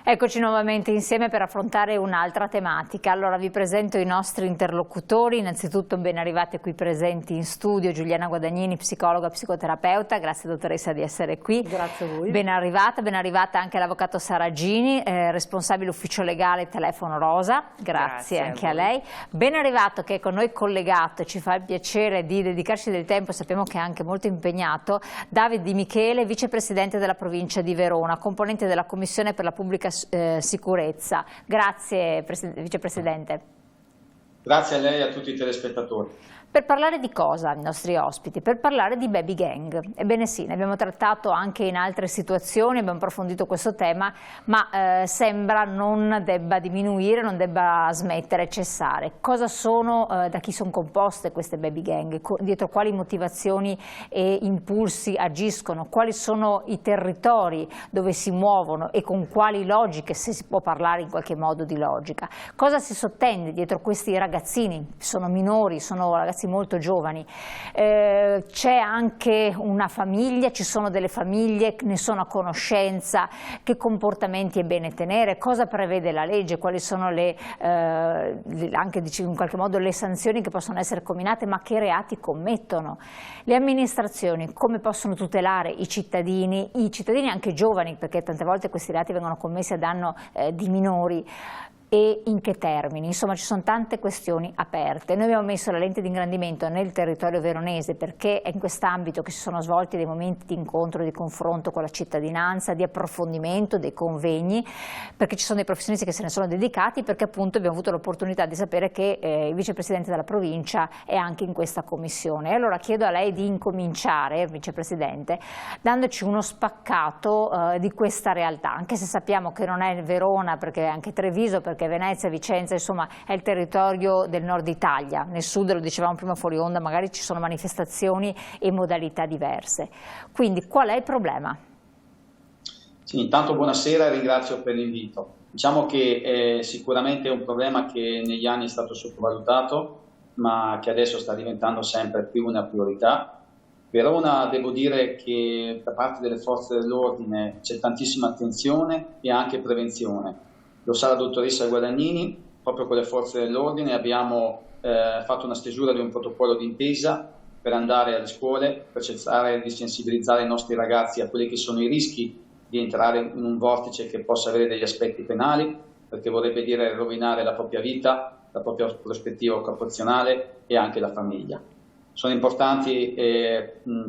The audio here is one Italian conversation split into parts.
Eccoci nuovamente insieme per affrontare un'altra tematica. Allora vi presento i nostri interlocutori, innanzitutto ben arrivate qui presenti in studio Giuliana Guadagnini, psicologa, psicoterapeuta, grazie dottoressa di essere qui. Grazie a voi. Ben arrivata anche l'avvocato Saragini, responsabile ufficio legale Telefono Rosa, grazie anche a lei. Ben arrivato che è con noi collegato e ci fa il piacere di dedicarci del tempo, sappiamo che è anche molto impegnato, Davide Di Michele, vicepresidente della provincia di Verona, componente della Commissione per la Pubblica Sicurezza. Grazie vicepresidente. Grazie a lei e a tutti i telespettatori. Per parlare di cosa i nostri ospiti? Per parlare di baby gang. Ebbene sì, ne abbiamo trattato anche in altre situazioni, abbiamo approfondito questo tema, ma sembra non debba diminuire, non debba smettere, cessare. Cosa sono, da chi sono composte queste baby gang? Dietro quali motivazioni e impulsi agiscono? Quali sono i territori dove si muovono e con quali logiche, se si può parlare in qualche modo di logica? Cosa si sottende dietro questi ragazzini? Sono minori, sono ragazzi molto giovani, c'è anche una famiglia, ci sono delle famiglie, ne sono a conoscenza, che comportamenti è bene tenere, cosa prevede la legge, quali sono anche in qualche modo le sanzioni che possono essere comminate, ma che reati commettono. Le amministrazioni come possono tutelare i cittadini anche giovani, perché tante volte questi reati vengono commessi a danno di minori, e in che termini? Insomma, ci sono tante questioni aperte. Noi abbiamo messo la lente di ingrandimento nel territorio veronese perché è in quest'ambito che si sono svolti dei momenti di incontro, di confronto con la cittadinanza, di approfondimento, dei convegni, perché ci sono dei professionisti che se ne sono dedicati, perché appunto abbiamo avuto l'opportunità di sapere che il vicepresidente della provincia è anche in questa commissione. E allora chiedo a lei di incominciare, vicepresidente, dandoci uno spaccato di questa realtà, anche se sappiamo che non è Verona, perché è anche Treviso, perché Venezia, Vicenza, insomma è il territorio del nord Italia, nel sud, lo dicevamo prima fuori onda, magari ci sono manifestazioni e modalità diverse. Quindi qual è il problema? Sì, intanto buonasera e ringrazio per l'invito. Diciamo che sicuramente è un problema che negli anni è stato sottovalutato, ma che adesso sta diventando sempre più una priorità. Verona, devo dire che da parte delle forze dell'ordine c'è tantissima attenzione e anche prevenzione. Lo sa la dottoressa Guadagnini, proprio con le forze dell'ordine abbiamo fatto una stesura di un protocollo d'intesa per andare alle scuole, per cercare di sensibilizzare i nostri ragazzi a quelli che sono i rischi di entrare in un vortice che possa avere degli aspetti penali, perché vorrebbe dire rovinare la propria vita, la propria prospettiva occupazionale e anche la famiglia. Sono importanti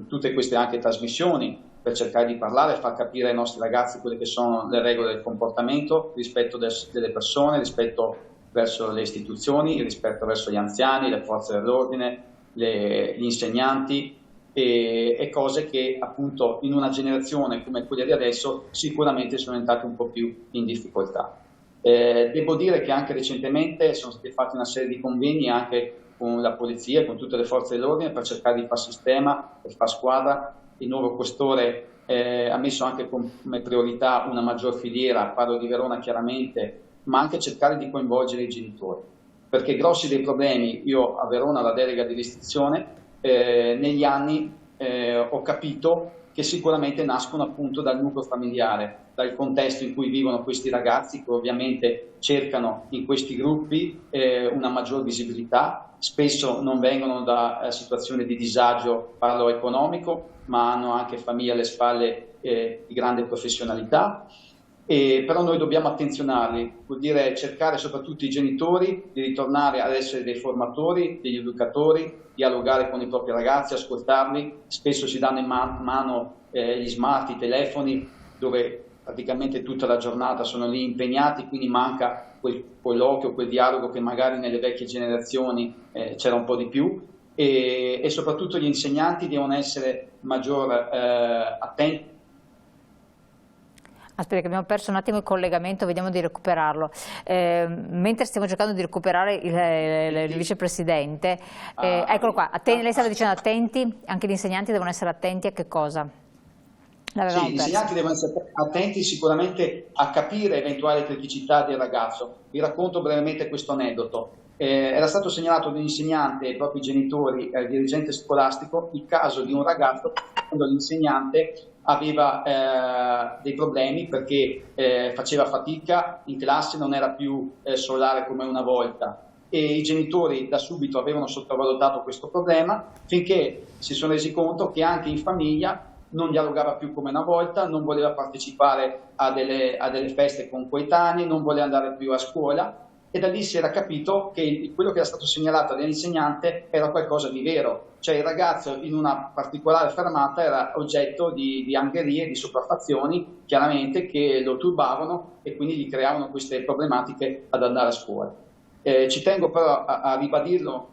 tutte queste anche trasmissioni per cercare di parlare e far capire ai nostri ragazzi quelle che sono le regole del comportamento, rispetto delle persone, rispetto verso le istituzioni, rispetto verso gli anziani, le forze dell'ordine, gli insegnanti e cose che appunto in una generazione come quella di adesso sicuramente sono entrate un po' più in difficoltà. Devo dire che anche recentemente sono stati fatti una serie di convegni anche con la polizia, con tutte le forze dell'ordine per cercare di far sistema, per far squadra. Il nuovo questore ha messo anche come priorità una maggior filiera, parlo di Verona chiaramente, ma anche cercare di coinvolgere i genitori. Perché grossi dei problemi, io a Verona la delega di restrizione, negli anni ho capito che sicuramente nascono appunto dal nucleo familiare, dal contesto in cui vivono questi ragazzi che ovviamente cercano in questi gruppi una maggior visibilità, spesso non vengono da situazioni di disagio, parlo economico, ma hanno anche famiglie alle spalle di grande professionalità, però noi dobbiamo attenzionarli, vuol dire cercare soprattutto i genitori di ritornare ad essere dei formatori, degli educatori, dialogare con i propri ragazzi, ascoltarli, spesso si danno in mano gli smart, i telefoni, dove praticamente tutta la giornata sono lì impegnati, quindi manca quel colloquio, quel dialogo che magari nelle vecchie generazioni c'era un po' di più. E soprattutto gli insegnanti devono essere maggior attenti. Aspetta che abbiamo perso un attimo il collegamento, vediamo di recuperarlo. Mentre stiamo cercando di recuperare il vicepresidente, eccolo qua, lei stava dicendo attenti, anche gli insegnanti devono essere attenti a che cosa? Sì, gli insegnanti devono essere attenti sicuramente a capire eventuali criticità del ragazzo. Vi racconto brevemente questo aneddoto. Era stato segnalato ad un insegnante ai propri genitori e al dirigente scolastico il caso di un ragazzo quando l'insegnante aveva dei problemi perché faceva fatica in classe, non era più solare come una volta, e i genitori da subito avevano sottovalutato questo problema, finché si sono resi conto che anche in famiglia non dialogava più come una volta, non voleva partecipare a delle feste con coetanei, non voleva andare più a scuola, e da lì si era capito che quello che era stato segnalato dall'insegnante era qualcosa di vero, cioè il ragazzo in una particolare fermata era oggetto di angherie, di sopraffazioni chiaramente che lo turbavano e quindi gli creavano queste problematiche ad andare a scuola. Ci tengo però a ribadirlo,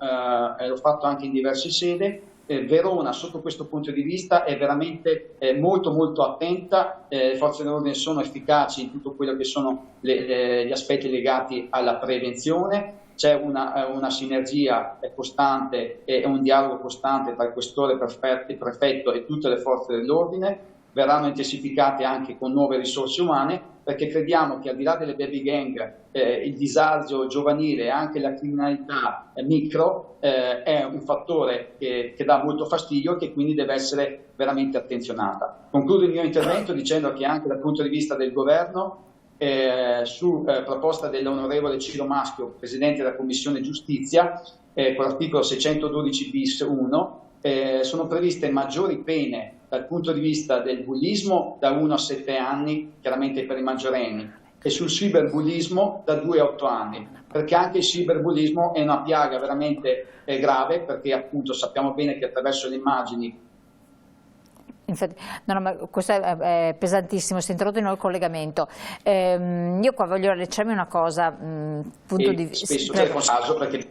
e l'ho fatto anche in diverse sedi. Verona sotto questo punto di vista è veramente molto attenta, le forze dell'ordine sono efficaci in tutto quello che sono gli aspetti legati alla prevenzione, c'è una sinergia costante e un dialogo costante tra il questore, il prefetto e tutte le forze dell'ordine. Verranno intensificate anche con nuove risorse umane, perché crediamo che al di là delle baby gang il disagio giovanile e anche la criminalità micro è un fattore che dà molto fastidio e che quindi deve essere veramente attenzionata. Concludo il mio intervento dicendo che anche dal punto di vista del governo, su proposta dell'onorevole Ciro Maschio, Presidente della Commissione Giustizia, con l'articolo 612 bis 1, sono previste maggiori pene dal punto di vista del bullismo da 1 a 7 anni, chiaramente per i maggiorenni, e sul cyberbullismo da 2 a 8 anni, perché anche il cyberbullismo è una piaga veramente grave, perché appunto sappiamo bene che attraverso le immagini. Infatti, no, ma questo è pesantissimo, si è interrotto di nuovo il collegamento. Io qua voglio lecciarmi una cosa, punto di vista. Spesso c'è il caso perché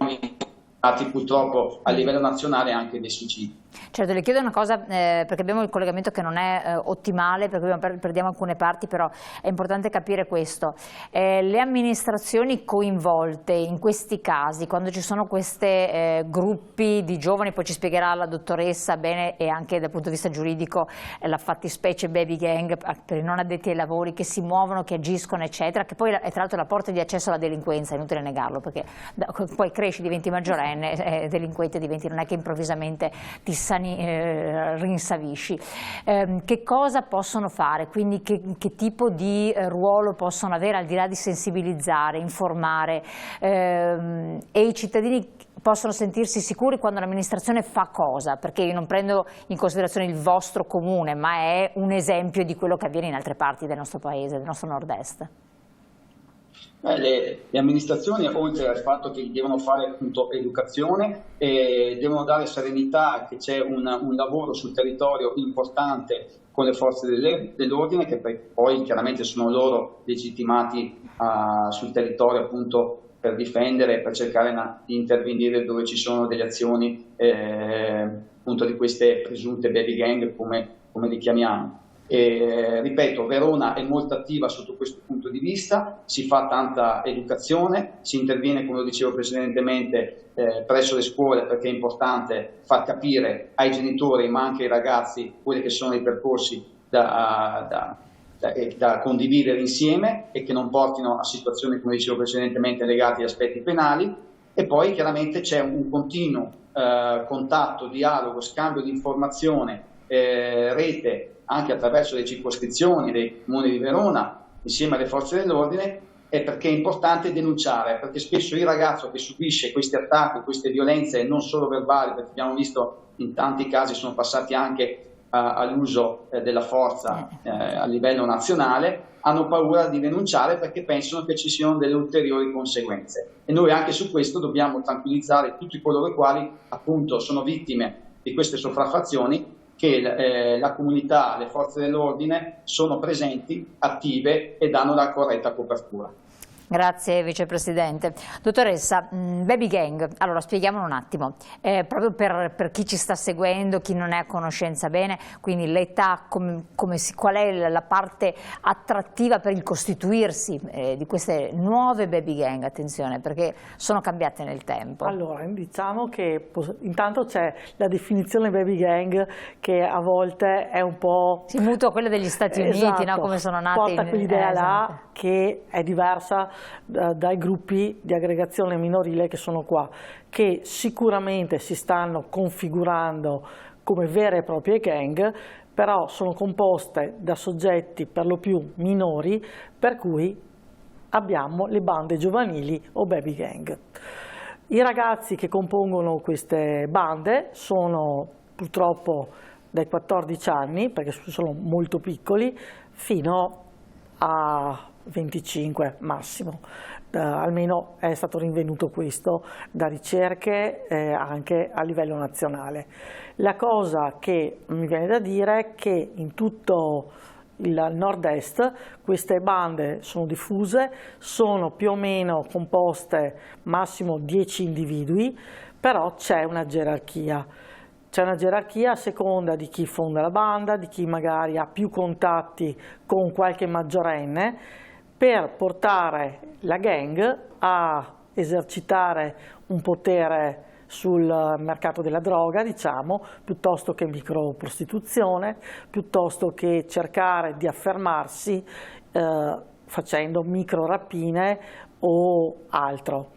purtroppo a livello nazionale anche dei suicidi. Certo, le chiedo una cosa perché abbiamo il collegamento che non è ottimale, perché perdiamo alcune parti, però è importante capire questo. Le amministrazioni coinvolte in questi casi, quando ci sono questi gruppi di giovani, poi ci spiegherà la dottoressa bene e anche dal punto di vista giuridico la fattispecie baby gang per i non addetti ai lavori che si muovono, che agiscono eccetera, che poi è tra l'altro la porta di accesso alla delinquenza, è inutile negarlo, perché poi cresci, diventi maggiorenne, delinquente diventi, non è che improvvisamente ti rinsavisci. Che cosa possono fare? Quindi che tipo di ruolo possono avere al di là di sensibilizzare, informare e i cittadini possono sentirsi sicuri quando l'amministrazione fa cosa? Perché io non prendo in considerazione il vostro comune, ma è un esempio di quello che avviene in altre parti del nostro paese, del nostro nord-est. Le amministrazioni, oltre al fatto che devono fare appunto educazione, devono dare serenità che c'è un lavoro sul territorio importante con le forze dell'ordine, che poi chiaramente sono loro legittimati sul territorio appunto per difendere, per cercare di intervenire dove ci sono delle azioni appunto di queste presunte baby gang come li chiamiamo. Ripeto, Verona è molto attiva sotto questo punto di vista, si fa tanta educazione, si interviene, come lo dicevo precedentemente, presso le scuole, perché è importante far capire ai genitori ma anche ai ragazzi quelli che sono i percorsi da condividere insieme e che non portino a situazioni, come dicevo precedentemente, legate agli aspetti penali. E poi chiaramente c'è un continuo contatto, dialogo, scambio di informazione, rete anche attraverso le circoscrizioni dei comuni di Verona insieme alle forze dell'ordine, perché è importante denunciare, perché spesso il ragazzo che subisce questi attacchi, queste violenze non solo verbali, perché abbiamo visto in tanti casi sono passati anche all'uso della forza a livello nazionale, hanno paura di denunciare perché pensano che ci siano delle ulteriori conseguenze, e noi anche su questo dobbiamo tranquillizzare tutti coloro i quali appunto sono vittime di queste sopraffazioni, che la comunità, le forze dell'ordine sono presenti, attive e danno la corretta copertura. Grazie Vicepresidente. Dottoressa, baby gang, allora spieghiamolo un attimo, proprio per chi ci sta seguendo, chi non è a conoscenza bene, quindi l'età, qual è la parte attrattiva per il costituirsi di queste nuove baby gang, attenzione, perché sono cambiate nel tempo. Allora, diciamo che intanto c'è la definizione baby gang che a volte è un po'... Si mutua quella degli Stati Uniti, esatto, no? Come sono nati. Porta quell'idea là che è diversa dai gruppi di aggregazione minorile che sono qua, che sicuramente si stanno configurando come vere e proprie gang, però sono composte da soggetti per lo più minori, per cui abbiamo le bande giovanili o baby gang. I ragazzi che compongono queste bande sono purtroppo dai 14 anni, perché sono molto piccoli, fino a 25 massimo. Almeno è stato rinvenuto questo da ricerche anche a livello nazionale. La cosa che mi viene da dire è che in tutto il nord-est queste bande sono diffuse, sono più o meno composte massimo 10 individui, però c'è una gerarchia. C'è una gerarchia a seconda di chi fonda la banda, di chi magari ha più contatti con qualche maggiorenne, per portare la gang a esercitare un potere sul mercato della droga, diciamo, piuttosto che microprostituzione, piuttosto che cercare di affermarsi facendo micro rapine o altro.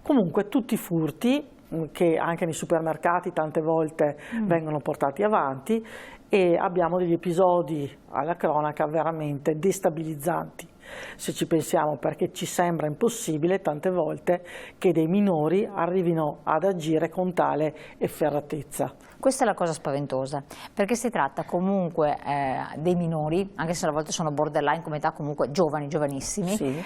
Comunque tutti furti che anche nei supermercati tante volte vengono portati avanti, e abbiamo degli episodi alla cronaca veramente destabilizzanti, se ci pensiamo, perché ci sembra impossibile tante volte che dei minori arrivino ad agire con tale efferatezza. Questa è la cosa spaventosa, perché si tratta comunque dei minori, anche se a volte sono borderline come età, comunque giovani, giovanissimi, sì,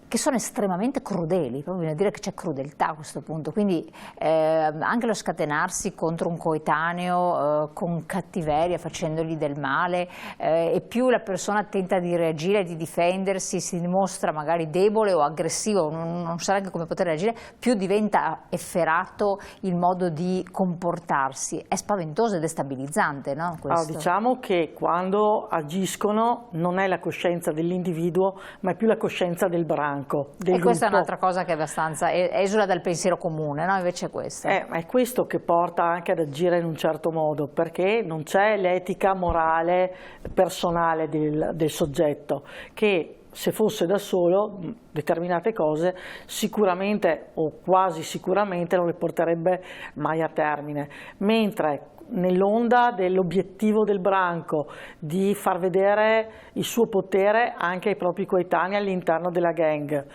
che sono estremamente crudeli, proprio bisogna dire che c'è crudeltà a questo punto, quindi anche lo scatenarsi contro un coetaneo con cattiveria, facendogli del male, e più la persona tenta di reagire, di difendersi, si dimostra magari debole o aggressivo, non sa neanche come poter reagire, più diventa efferato il modo di comportarsi. È spaventoso e destabilizzante, no? Allora, diciamo che quando agiscono non è la coscienza dell'individuo, ma è più la coscienza del branco. E questa è un'altra cosa che è abbastanza esula dal pensiero comune, no? Invece questo. È questo che porta anche ad agire in un certo modo, perché non c'è l'etica morale personale del soggetto, che se fosse da solo determinate cose sicuramente o quasi sicuramente non le porterebbe mai a termine, mentre nell'onda dell'obiettivo del branco di far vedere il suo potere anche ai propri coetanei all'interno della gang,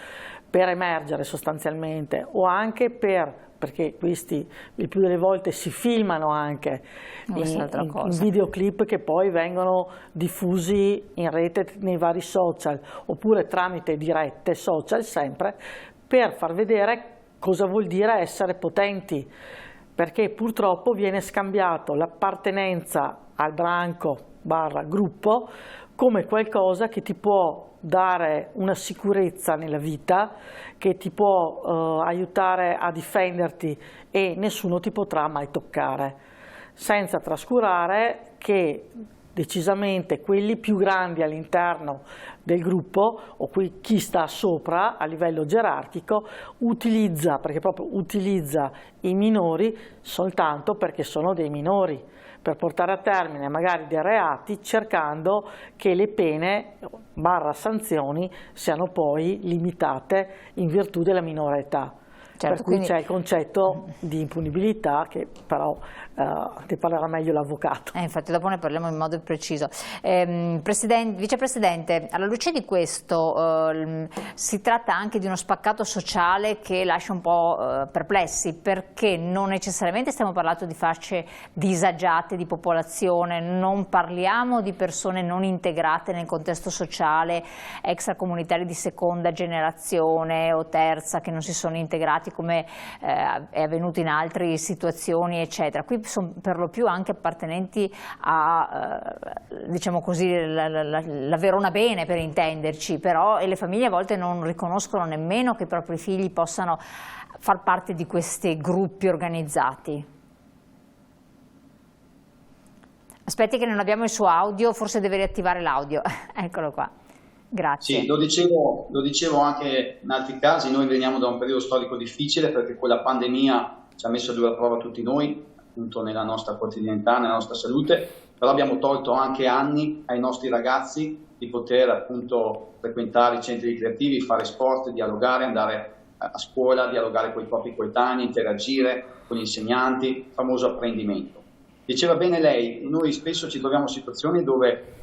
per emergere sostanzialmente, o anche perché questi il più delle volte si filmano anche in videoclip che poi vengono diffusi in rete nei vari social, oppure tramite dirette social, sempre per far vedere cosa vuol dire essere potenti, perché purtroppo viene scambiato l'appartenenza al branco / gruppo come qualcosa che ti può dare una sicurezza nella vita, che ti può aiutare a difenderti e nessuno ti potrà mai toccare, senza trascurare che decisamente quelli più grandi all'interno del gruppo, o chi sta sopra a livello gerarchico, utilizza, perché proprio utilizza i minori soltanto perché sono dei minori, per portare a termine magari dei reati, cercando che le pene / sanzioni siano poi limitate in virtù della minore età. Certo, per cui c'è il concetto di impunibilità, che però ne parlerà meglio l'avvocato. Infatti dopo ne parliamo in modo preciso. Vicepresidente, alla luce di questo si tratta anche di uno spaccato sociale che lascia un po' perplessi, perché non necessariamente stiamo parlando di fasce disagiate di popolazione, non parliamo di persone non integrate nel contesto sociale, extracomunitari di seconda generazione o terza che non si sono integrati come è avvenuto in altre situazioni, eccetera. Qui sono per lo più anche appartenenti a, diciamo così, la Verona Bene, per intenderci, però, e le famiglie a volte non riconoscono nemmeno che i propri figli possano far parte di questi gruppi organizzati. Aspetti che non abbiamo il suo audio, forse deve riattivare l'audio. Eccolo qua. Grazie. Sì, lo dicevo anche in altri casi, noi veniamo da un periodo storico difficile, perché quella pandemia ci ha messo a dura prova tutti noi, appunto nella nostra quotidianità, nella nostra salute, però abbiamo tolto anche anni ai nostri ragazzi di poter appunto frequentare i centri ricreativi, fare sport, dialogare, andare a scuola, dialogare con i propri coetanei, interagire con gli insegnanti, famoso apprendimento. Diceva bene lei, noi spesso ci troviamo in situazioni dove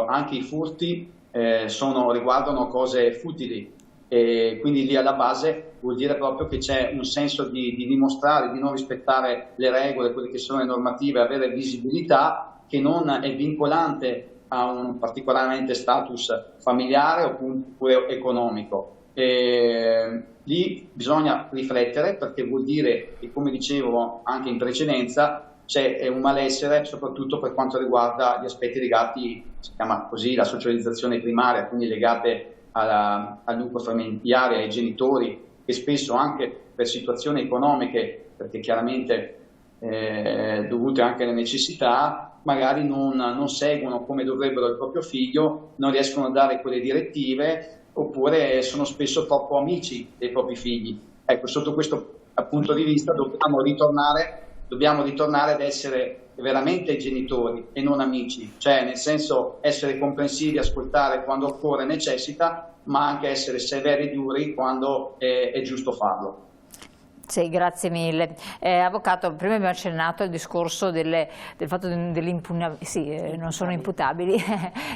anche i furti riguardano cose futili, e quindi lì alla base vuol dire proprio che c'è un senso di dimostrare, di non rispettare le regole, quelle che sono le normative, avere visibilità che non è vincolante a un particolarmente status familiare oppure economico. Lì bisogna riflettere, perché vuol dire che, come dicevo anche in precedenza, c'è un malessere soprattutto per quanto riguarda gli aspetti legati, si chiama così, la socializzazione primaria, quindi legate al nucleo familiare, ai genitori, che spesso anche per situazioni economiche, perché chiaramente dovute anche alle necessità, magari non seguono come dovrebbero il proprio figlio, non riescono a dare quelle direttive, oppure sono spesso troppo amici dei propri figli. Ecco, sotto questo punto di vista dobbiamo ritornare ad essere veramente genitori e non amici, cioè nel senso essere comprensivi, ascoltare quando occorre, necessita, ma anche essere severi e duri quando è giusto farlo. Sì, grazie mille. Avvocato, prima abbiamo accennato al discorso del fatto dell'impugnabilità, sì, non sono imputabili,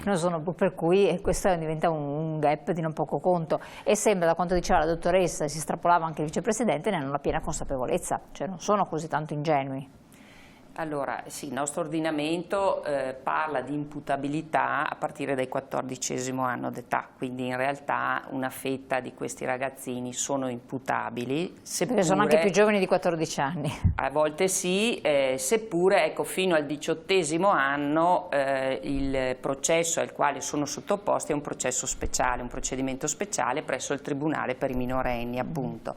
non sono, per cui questo diventa un gap di non poco conto, e sembra, da quanto diceva la dottoressa, si estrapolava anche il vicepresidente, ne hanno la piena consapevolezza, cioè non sono così tanto ingenui. Allora, sì, il nostro ordinamento parla di imputabilità a partire dal 14° anno d'età, quindi in realtà una fetta di questi ragazzini sono imputabili. Perché sono anche più giovani di 14 anni. A volte sì, seppure ecco, fino al 18° anno il processo al quale sono sottoposti è un processo speciale, un procedimento speciale presso il Tribunale per i minorenni, appunto.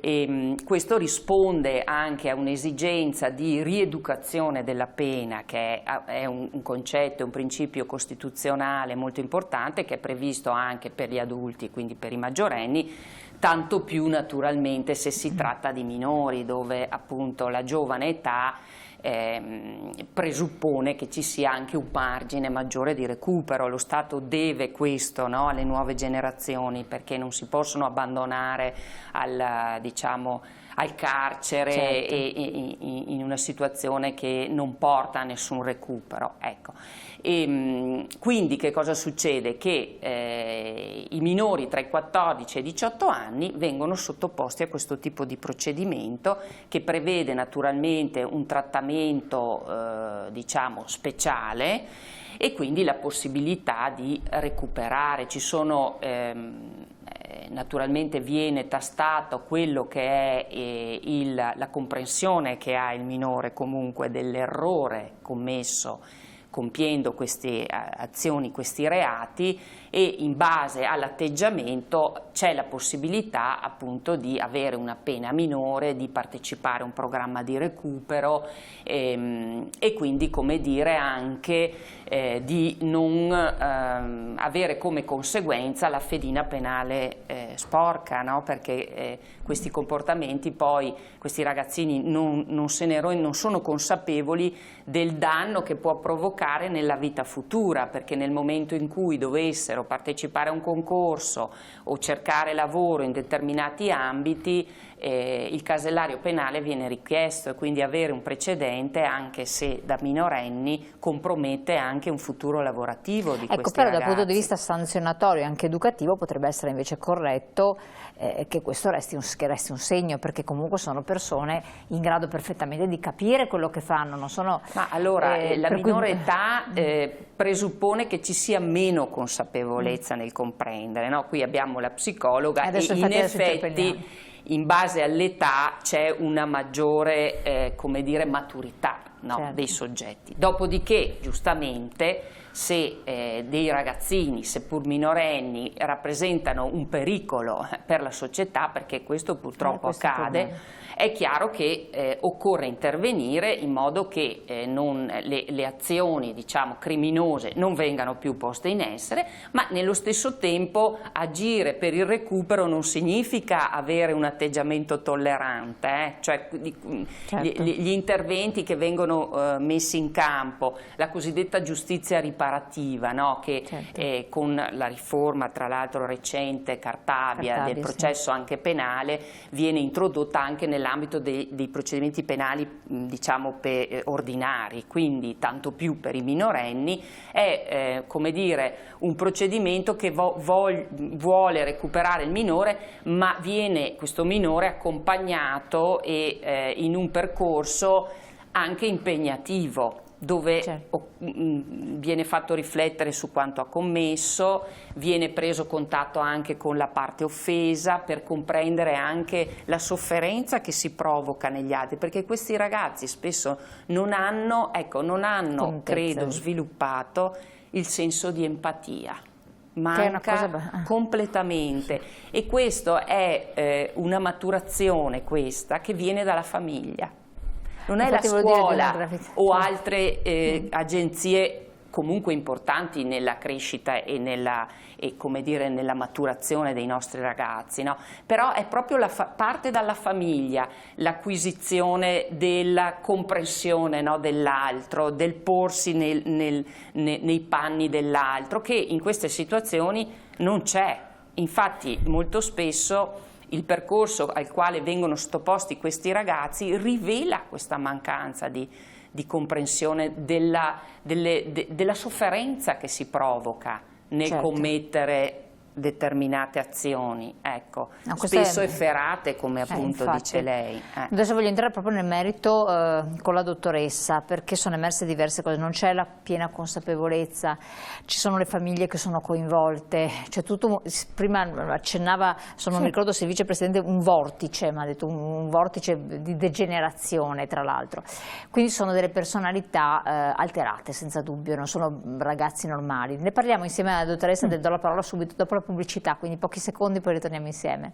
E questo risponde anche a un'esigenza di rieducazione della pena, che è un concetto, un principio costituzionale molto importante, che è previsto anche per gli adulti, quindi per i maggiorenni, tanto più naturalmente se si tratta di minori, dove appunto la giovane età presuppone che ci sia anche un margine maggiore di recupero. Lo Stato deve questo, no, alle nuove generazioni, perché non si possono abbandonare al carcere, certo, e in una situazione che non porta a nessun recupero. Ecco. Quindi che cosa succede? Che i minori tra i 14 e i 18 anni vengono sottoposti a questo tipo di procedimento, che prevede naturalmente un trattamento diciamo speciale, e quindi la possibilità di recuperare. Ci sono naturalmente viene tastato quello che è la comprensione che ha il minore comunque dell'errore commesso compiendo queste azioni, questi reati, e in base all'atteggiamento c'è la possibilità appunto di avere una pena minore, di partecipare a un programma di recupero e quindi, come dire, anche di non avere come conseguenza la fedina penale sporca, no? Perché questi comportamenti poi, questi ragazzini non sono consapevoli del danno che può provocare nella vita futura, perché nel momento in cui dovessero partecipare a un concorso o cercare lavoro in determinati ambiti, il casellario penale viene richiesto, e quindi avere un precedente, anche se da minorenni, compromette anche un futuro lavorativo di questi però ragazzi. dal punto di vista sanzionatorio e anche educativo potrebbe essere invece corretto che questo resti un segno, perché comunque sono persone in grado perfettamente di capire quello che fanno, non sono... Ma allora la minore età presuppone che ci sia meno consapevolezza nel comprendere, no? Qui abbiamo la psicologa e in effetti in base all'età c'è una maggiore come dire, maturità, no, certo, dei soggetti. Dopodiché, giustamente, se dei ragazzini, seppur minorenni, rappresentano un pericolo per la società, perché questo purtroppo accade, è chiaro che occorre intervenire in modo che le azioni, diciamo, criminose non vengano più poste in essere, ma nello stesso tempo agire per il recupero non significa avere un atteggiamento tollerante, cioè certo, gli interventi che vengono messi in campo, la cosiddetta giustizia riparativa, no? Che certo, con la riforma tra l'altro recente Cartabia del processo anche penale, viene introdotta anche nella nell'ambito dei procedimenti penali, diciamo, ordinari, quindi tanto più per i minorenni, è come dire, un procedimento che vuole recuperare il minore, ma viene questo minore accompagnato e in un percorso anche impegnativo, dove certo, viene fatto riflettere su quanto ha commesso, viene preso contatto anche con la parte offesa per comprendere anche la sofferenza che si provoca negli altri, perché questi ragazzi spesso non hanno, credo, sviluppato il senso di empatia. Manca completamente, e questo è una maturazione questa che viene dalla famiglia. Non è la scuola o altre agenzie comunque importanti nella crescita e come dire, nella maturazione dei nostri ragazzi, no? Però è proprio parte dalla famiglia, l'acquisizione della comprensione, no, dell'altro, del porsi nei panni dell'altro, che in queste situazioni non c'è. Infatti molto spesso il percorso al quale vengono sottoposti questi ragazzi rivela questa mancanza di comprensione della sofferenza che si provoca nel certo, commettere determinate azioni, ecco, no, spesso efferate, come appunto dice lei. Adesso voglio entrare proprio nel merito con la dottoressa, perché sono emerse diverse cose, non c'è la piena consapevolezza, ci sono le famiglie che sono coinvolte, c'è tutto, prima accennava, non mi ricordo se il vicepresidente, un vortice, mi ha detto un vortice di degenerazione tra l'altro, quindi sono delle personalità alterate senza dubbio, non sono ragazzi normali. Ne parliamo insieme alla dottoressa, do la parola subito dopo la pubblicità, quindi pochi secondi, poi ritorniamo insieme.